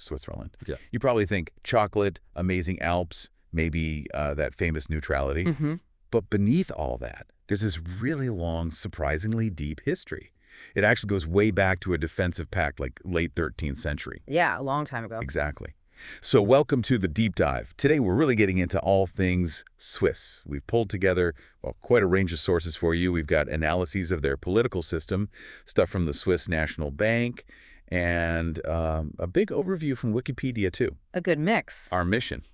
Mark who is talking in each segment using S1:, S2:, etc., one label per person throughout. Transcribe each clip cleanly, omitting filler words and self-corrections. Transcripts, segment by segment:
S1: Switzerland.
S2: Yeah.
S1: You probably think chocolate, amazing Alps, maybe that famous neutrality.
S2: Mm-hmm.
S1: But beneath all that, there's this really long, surprisingly deep history. It actually goes way back to a defensive pact like late 13th century.
S2: Yeah, a long time ago.
S1: Exactly. So welcome to the deep dive. Today we're really getting into all things Swiss. We've pulled together, well, quite a range of sources for you. We've got analyses of their political system, stuff from the Swiss National Bank, and a big overview from Wikipedia, too.
S2: A good mix.
S1: Our mission,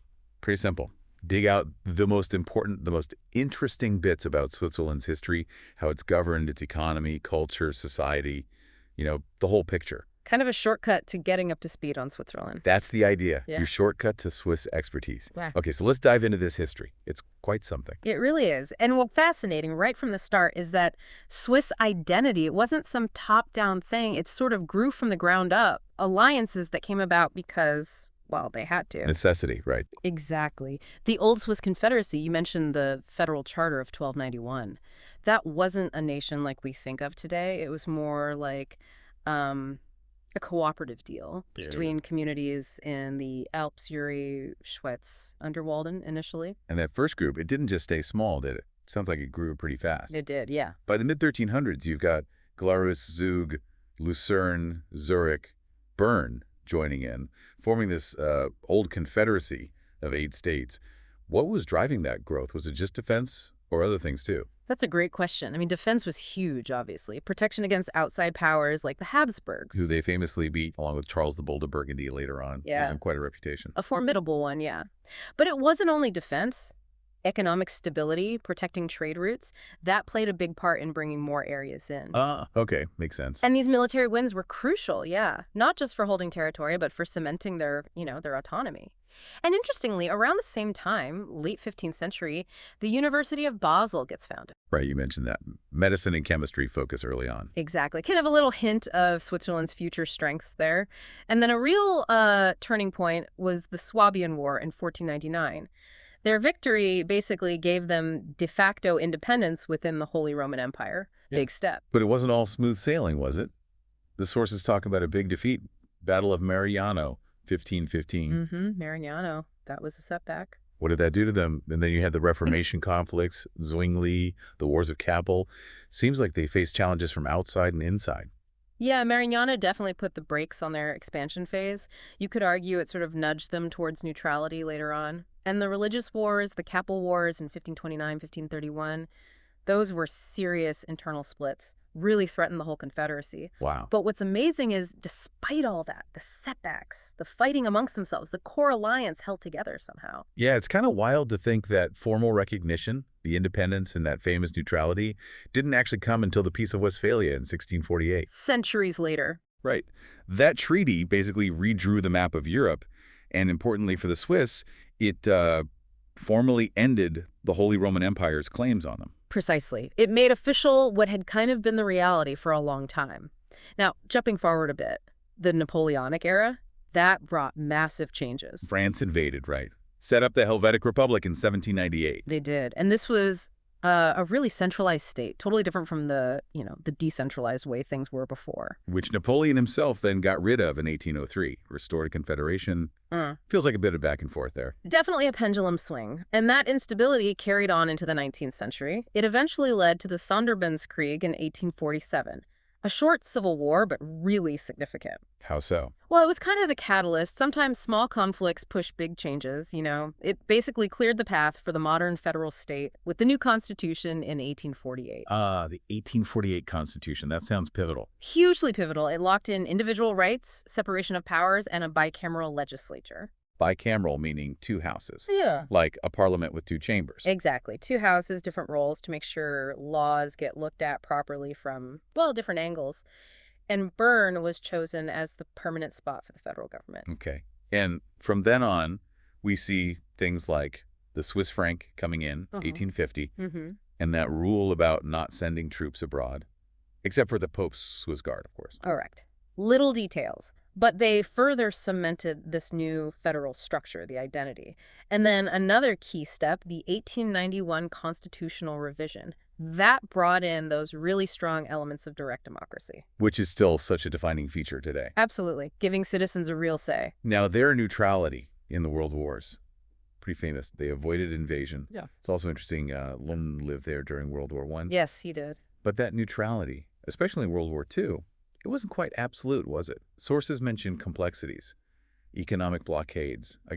S1: pretty simple. Dig out the most important, the most interesting bits about Switzerland's history, how it's governed, its economy, culture, society, the whole picture.
S2: Kind of a shortcut to getting up to speed on Switzerland.
S1: That's the idea,
S2: Yeah.
S1: your shortcut to Swiss expertise.
S2: Wow.
S1: Okay, so let's dive into this history. It's quite something.
S2: It really is. And what's fascinating right from the start is that Swiss identity, it wasn't some top-down thing. It sort of grew from the ground up. Alliances that came about because, well, they had to.
S1: Necessity, right.
S2: Exactly. The old Swiss Confederacy, you mentioned the Federal Charter of 1291. That wasn't a nation like we think of today. It was more like a cooperative deal between communities in the Alps, Uri, Schweiz, Underwalden initially.
S1: And that first group, it didn't just stay small, did it? Sounds like it grew pretty fast.
S2: It did, yeah.
S1: By the mid-1300s, you've got Glarus, Zug, Lucerne, Zurich, Bern joining in, forming this old confederacy of 8 states. What was driving that growth? Was it just defense or other things too?
S2: That's a great question. I mean, defense was huge, obviously. Protection against outside powers like the Habsburgs.
S1: Who they famously beat, along with Charles the Bold of Burgundy later on.
S2: Yeah.
S1: Gave them quite a reputation.
S2: A formidable one, yeah. But it wasn't only defense. Economic stability, protecting trade routes, that played a big part in bringing more areas in.
S1: Okay. Makes sense.
S2: And these military wins were crucial, yeah. Not just for holding territory, but for cementing their autonomy. And interestingly, around the same time, late 15th century, the University of Basel gets founded.
S1: Right, you mentioned that. Medicine and chemistry focus early on.
S2: Exactly. Kind of a little hint of Switzerland's future strengths there. And then a real turning point was the Swabian War in 1499. Their victory basically gave them de facto independence within the Holy Roman Empire.
S1: Yeah.
S2: Big step.
S1: But it wasn't all smooth sailing, was it? The sources talk about a big defeat. Battle of Marignano, 1515.
S2: Marignano. That was a setback.
S1: What did that do to them? And then you had the Reformation conflicts, Zwingli, the Wars of Kappel. Seems like they faced challenges from outside and inside.
S2: Yeah, Marignano definitely put the brakes on their expansion phase. You could argue it sort of nudged them towards neutrality later on. And the religious wars, the Kappel Wars in 1529, 1531, those were serious internal splits, really threatened the whole Confederacy.
S1: Wow.
S2: But what's amazing is, despite all that, the setbacks, the fighting amongst themselves, the core alliance held together somehow.
S1: Yeah, it's kind of wild to think that formal recognition, the independence and that famous neutrality, didn't actually come until the Peace of Westphalia in 1648.
S2: Centuries later.
S1: Right. That treaty basically redrew the map of Europe, and importantly for the Swiss, it formally ended the Holy Roman Empire's claims on them.
S2: Precisely. It made official what had kind of been the reality for a long time. Now, jumping forward a bit, the Napoleonic era, that brought massive changes.
S1: France invaded, right. Set up the Helvetic Republic in 1798.
S2: They did. And this was a really centralized state, totally different from the decentralized way things were before.
S1: Which Napoleon himself then got rid of in 1803. Restored a confederation. Feels like a bit of back and forth there.
S2: Definitely a pendulum swing. And that instability carried on into the 19th century. It eventually led to the Sonderbundskrieg in 1847. A short civil war, but really significant.
S1: How so?
S2: Well, it was kind of the catalyst. Sometimes small conflicts push big changes, It basically cleared the path for the modern federal state with the new Constitution in 1848.
S1: The 1848 Constitution. That sounds pivotal.
S2: Hugely pivotal. It locked in individual rights, separation of powers, and a bicameral legislature.
S1: Bicameral meaning 2 houses.
S2: Yeah.
S1: Like a parliament with 2 chambers.
S2: Exactly. 2 houses, different roles to make sure laws get looked at properly from, different angles. And Bern was chosen as the permanent spot for the federal government.
S1: Okay. And from then on, we see things like the Swiss franc coming in, 1850, and that rule about not sending troops abroad, except for the Pope's Swiss Guard, of course.
S2: Correct. Little details. But they further cemented this new federal structure, the identity. And then another key step, the 1891 constitutional revision. That brought in those really strong elements of direct democracy.
S1: which is still such a defining feature today.
S2: Absolutely. Giving citizens a real say.
S1: Now, their neutrality in the world wars, pretty famous. They avoided invasion.
S2: Yeah.
S1: It's also interesting, Lone lived there during World War I.
S2: Yes, he did.
S1: But that neutrality, especially in World War II, it wasn't quite absolute, was it? Sources mention complexities, economic blockades, a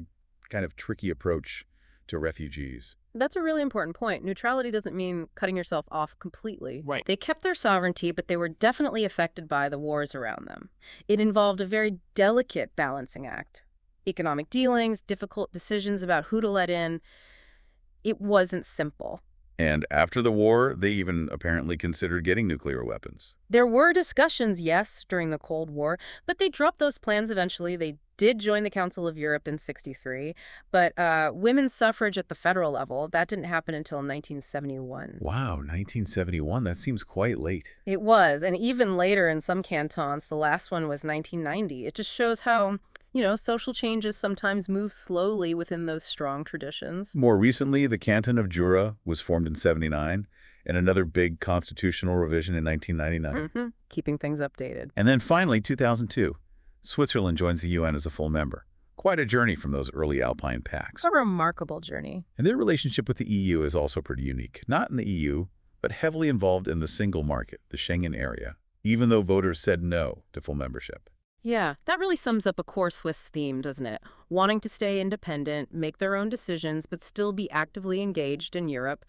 S1: kind of tricky approach to refugees.
S2: That's a really important point. Neutrality doesn't mean cutting yourself off completely.
S1: Right.
S2: They kept their sovereignty, but they were definitely affected by the wars around them. It involved a very delicate balancing act. Economic dealings, difficult decisions about who to let in. It wasn't simple.
S1: And after the war, they even apparently considered getting nuclear weapons.
S2: There were discussions, yes, during the Cold War, but they dropped those plans eventually. They did join the Council of Europe in '63, but women's suffrage at the federal level, that didn't happen until 1971.
S1: Wow, 1971, that seems quite late.
S2: It was, and even later in some cantons, the last one was 1990. It just shows how, social changes sometimes move slowly within those strong traditions.
S1: More recently, the Canton of Jura was formed in '79, and another big constitutional revision in 1999.
S2: Keeping things updated.
S1: And then finally, 2002, Switzerland joins the UN as a full member. Quite a journey from those early Alpine pacts.
S2: A remarkable journey.
S1: And their relationship with the EU is also pretty unique. Not in the EU, but heavily involved in the single market, the Schengen area, even though voters said no to full membership.
S2: Yeah, that really sums up a core Swiss theme, doesn't it? Wanting to stay independent, make their own decisions, but still be actively engaged in Europe.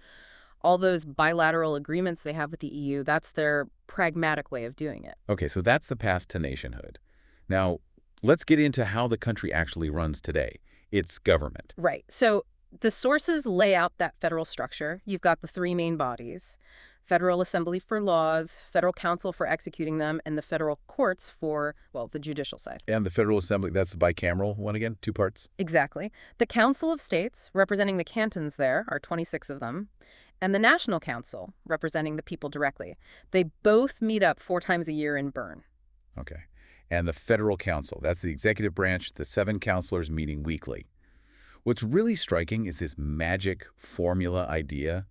S2: All those bilateral agreements they have with the EU, that's their pragmatic way of doing it.
S1: Okay, so that's the path to nationhood. Now, let's get into how the country actually runs today. Its government.
S2: Right. So the sources lay out that federal structure. You've got the three main bodies: Federal Assembly for laws, Federal Council for executing them, and the federal courts for, well, the judicial side.
S1: And the Federal Assembly, that's the bicameral one again, two parts?
S2: Exactly. The Council of States, representing the cantons there, are 26 of them, and the National Council, representing the people directly. They both meet up 4 times a year in Bern.
S1: Okay. And the Federal Council, that's the executive branch, the 7 counselors meeting weekly. What's really striking is this magic formula idea.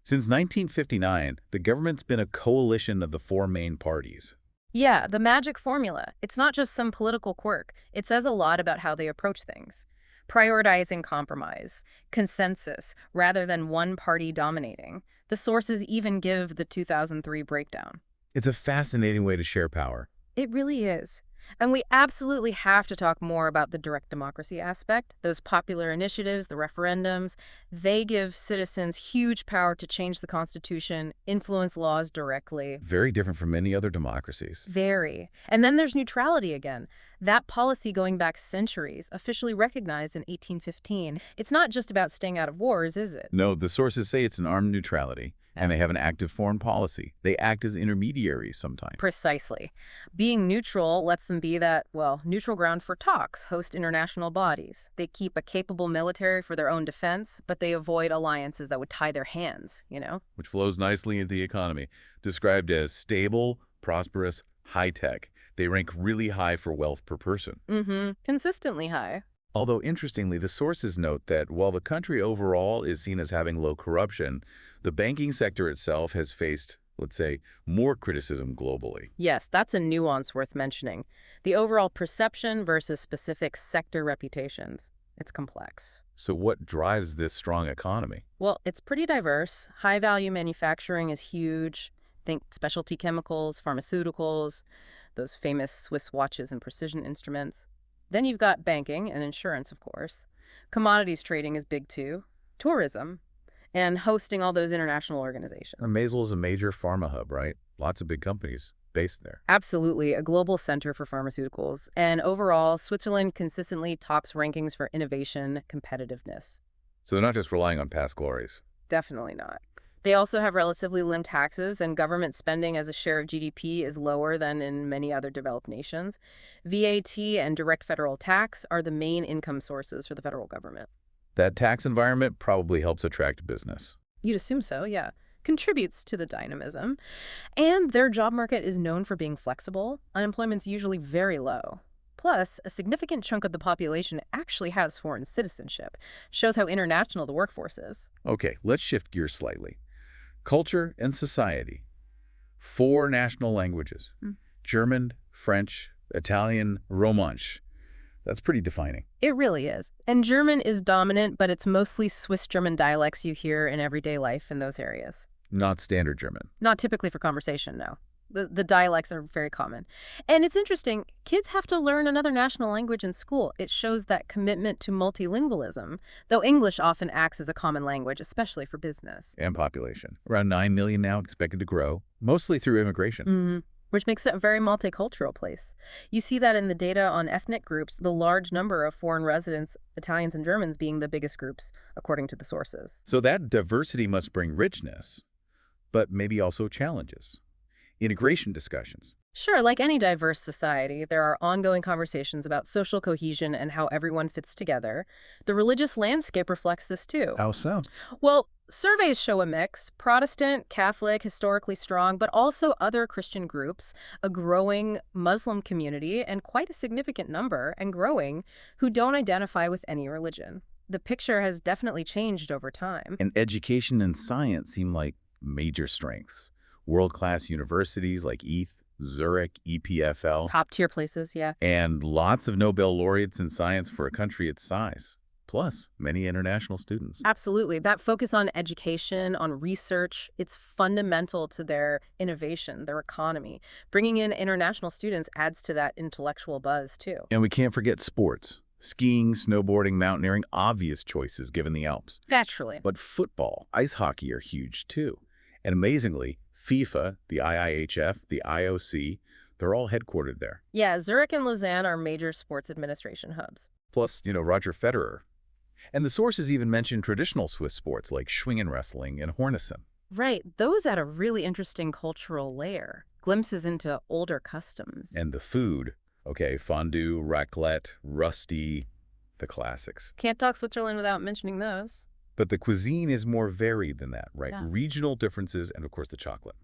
S1: Since 1959, the government's been a coalition of the 4 main parties.
S2: Yeah, the magic formula. It's not just some political quirk. It says a lot about how they approach things. Prioritizing compromise, consensus, rather than one party dominating. The sources even give the 2003 breakdown.
S1: It's a fascinating way to share power.
S2: It really is. And we absolutely have to talk more about the direct democracy aspect. Those popular initiatives, the referendums, they give citizens huge power to change the Constitution, influence laws directly.
S1: Very different from many other democracies.
S2: Very. And then there's neutrality again. That policy going back centuries, officially recognized in 1815. It's not just about staying out of wars, is it?
S1: No, the sources say it's an armed neutrality, and they have an active foreign policy. They act as intermediaries sometimes.
S2: Precisely. Being neutral lets them be that, well, neutral ground for talks, host international bodies. They keep a capable military for their own defense, but they avoid alliances that would tie their hands,
S1: Which flows nicely into the economy. Described as stable, prosperous, high-tech. They rank really high for wealth per person.
S2: Consistently high.
S1: Although, interestingly, the sources note that while the country overall is seen as having low corruption, the banking sector itself has faced, let's say, more criticism globally.
S2: Yes, that's a nuance worth mentioning. The overall perception versus specific sector reputations. It's complex.
S1: So what drives this strong economy?
S2: Well, it's pretty diverse. High-value manufacturing is huge. Think specialty chemicals, pharmaceuticals, those famous Swiss watches and precision instruments. Then you've got banking and insurance, of course. Commodities trading is big too. Tourism. And hosting all those international organizations.
S1: Maisel is a major pharma hub, right? Lots of big companies based there.
S2: Absolutely, a global center for pharmaceuticals. And overall, Switzerland consistently tops rankings for innovation, competitiveness.
S1: So they're not just relying on past glories.
S2: Definitely not. They also have relatively low taxes, and government spending as a share of GDP is lower than in many other developed nations. VAT and direct federal tax are the main income sources for the federal government.
S1: That tax environment probably helps attract business.
S2: You'd assume so, yeah. Contributes to the dynamism. And their job market is known for being flexible. Unemployment's usually very low. Plus, a significant chunk of the population actually has foreign citizenship. Shows how international the workforce is.
S1: Okay, let's shift gears slightly. Culture and society. 4 national languages.
S2: Mm.
S1: German, French, Italian, Romansh. That's pretty defining.
S2: It really is. And German is dominant, but it's mostly Swiss German dialects you hear in everyday life in those areas.
S1: Not standard German.
S2: Not typically for conversation, no. The dialects are very common. And it's interesting, kids have to learn another national language in school. It shows that commitment to multilingualism, though English often acts as a common language, especially for business.
S1: And population. Around 9 million now, expected to grow, mostly through immigration.
S2: Which makes it a very multicultural place. You see that in the data on ethnic groups, the large number of foreign residents, Italians and Germans being the biggest groups, according to the sources.
S1: So that diversity must bring richness, but maybe also challenges. Integration discussions.
S2: Sure, like any diverse society, there are ongoing conversations about social cohesion and how everyone fits together. The religious landscape reflects this too.
S1: How so?
S2: Well, surveys show a mix: Protestant, Catholic, historically strong, but also other Christian groups, a growing Muslim community, and quite a significant number, and growing, who don't identify with any religion. The picture has definitely changed over time.
S1: And education and science seem like major strengths. World-class universities like ETH, Zurich, EPFL,
S2: Top-tier places, yeah.
S1: and lots of Nobel laureates in science for a country its size. Plus, many international students.
S2: Absolutely. That focus on education, on research, it's fundamental to their innovation, their economy. Bringing in international students adds to that intellectual buzz, too.
S1: And we can't forget sports. Skiing, snowboarding, mountaineering, obvious choices given the Alps.
S2: Naturally.
S1: But football, ice hockey are huge, too. And amazingly, FIFA, the IIHF, the IOC, they're all headquartered there.
S2: Yeah, Zurich and Lausanne are major sports administration hubs.
S1: Plus, Roger Federer. And the sources even mention traditional Swiss sports like Schwingen wrestling and Hornissen.
S2: Right. Those add a really interesting cultural layer. Glimpses into older customs.
S1: And the food. Okay, fondue, raclette, rusty, the classics.
S2: Can't talk Switzerland without mentioning those.
S1: But the cuisine is more varied than that, right?
S2: Yeah.
S1: Regional differences and, of course, the chocolate.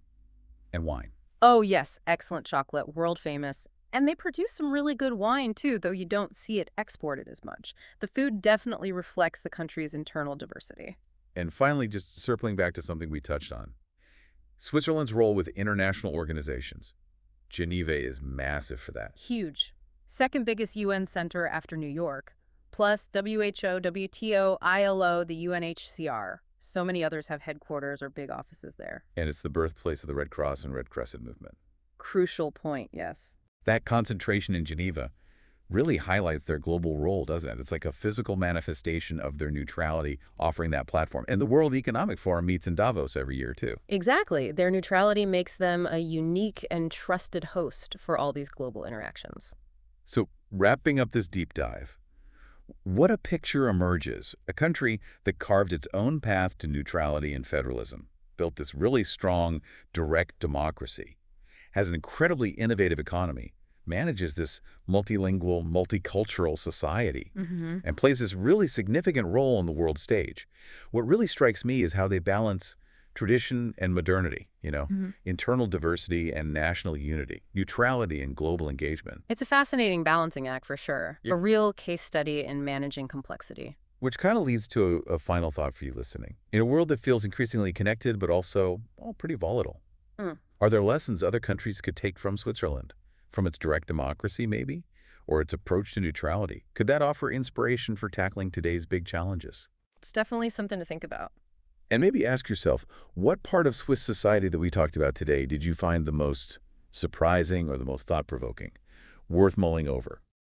S1: And wine.
S2: Oh, yes. Excellent chocolate. World famous. And they produce some really good wine, too, though you don't see it exported as much. The food definitely reflects the country's internal diversity.
S1: And finally, just circling back to something we touched on, Switzerland's role with international organizations. Geneva is massive for that.
S2: Huge. Second biggest UN center after New York. Plus WHO, WTO, ILO, the UNHCR. So many others have headquarters or big offices there.
S1: And it's the birthplace of the Red Cross and Red Crescent movement.
S2: Crucial point, yes.
S1: That concentration in Geneva really highlights their global role, doesn't it? It's like a physical manifestation of their neutrality, offering that platform. And the World Economic Forum meets in Davos every year, too.
S2: Exactly. Their neutrality makes them a unique and trusted host for all these global interactions.
S1: So, wrapping up this deep dive, what a picture emerges. A country that carved its own path to neutrality and federalism, built this really strong, direct democracy, has an incredibly innovative economy, manages this multilingual, multicultural society, and plays this really significant role on the world stage. What really strikes me is how they balance tradition and modernity, internal diversity and national unity, neutrality and global engagement.
S2: It's a fascinating balancing act for sure.
S1: Yeah.
S2: A real case study in managing complexity.
S1: Which kind of leads to a final thought for you listening. In a world that feels increasingly connected but also pretty volatile, are there lessons other countries could take from Switzerland? From its direct democracy, maybe? Or its approach to neutrality? Could that offer inspiration for tackling today's big challenges?
S2: It's definitely something to think about.
S1: And maybe ask yourself, what part of Swiss society that we talked about today did you find the most surprising or the most thought-provoking, worth mulling over?